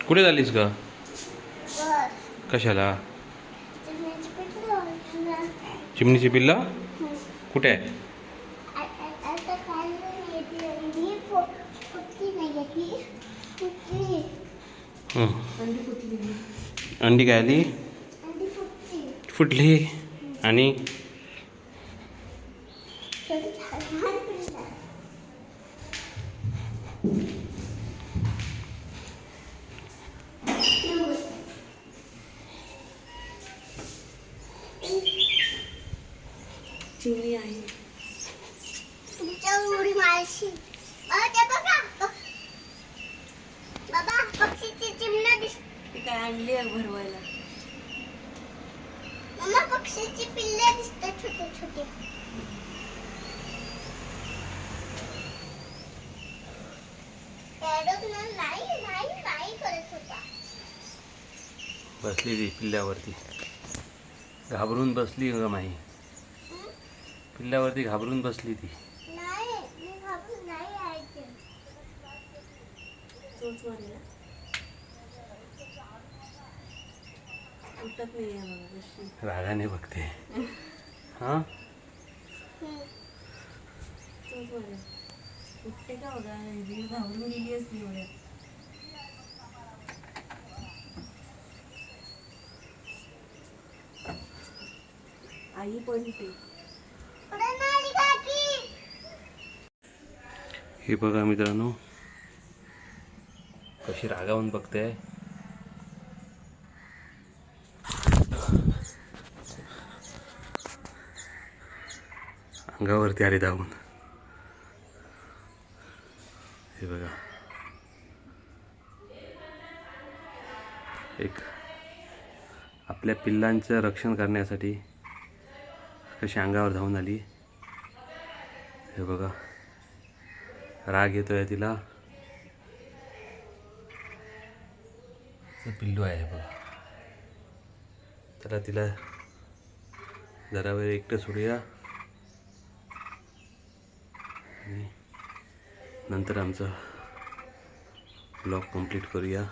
कुठे झालीस ग? कशाला? चिमणीची पिल्ला कुठे आहे? अंडी काय आली? फुटली. आणि चिमणी आहे तुमच्या उडी मारशी. बाबा पक्षीची चिमणी दिसते. ती काय आणली आहे भरवायला. मम्मा पक्षीची पिल्ले दिसतात छोटे छोटे. नाही नाही नाही करत होता. बसली ती पिल्ल्यावरती, घाबरून बसली ग माई. पिल्ल्यावरती घाबरून बसली ती. नाही मी घाबरून नाही आहे. चोच मारला उठत नाही आहे बघा कशी. रागाने बघते. हा चोच मारला उठते का बघा. घाबरून गेली असती एवढ्यात. आई पण ते हे बघा मित्रांनो, कशी रागावून बघते. अंगावरती आली धावून. हे बघा, एक आपल्या पिल्लांचं रक्षण करण्यासाठी कशी अंगावर धावून आली. हे बघा, राग येतोय तिला. पिल्लू आहे बघा, तर तिला जरा वेळ एकटं सोडूया आणि नंतर आमचा ब्लॉग कंप्लीट करूया.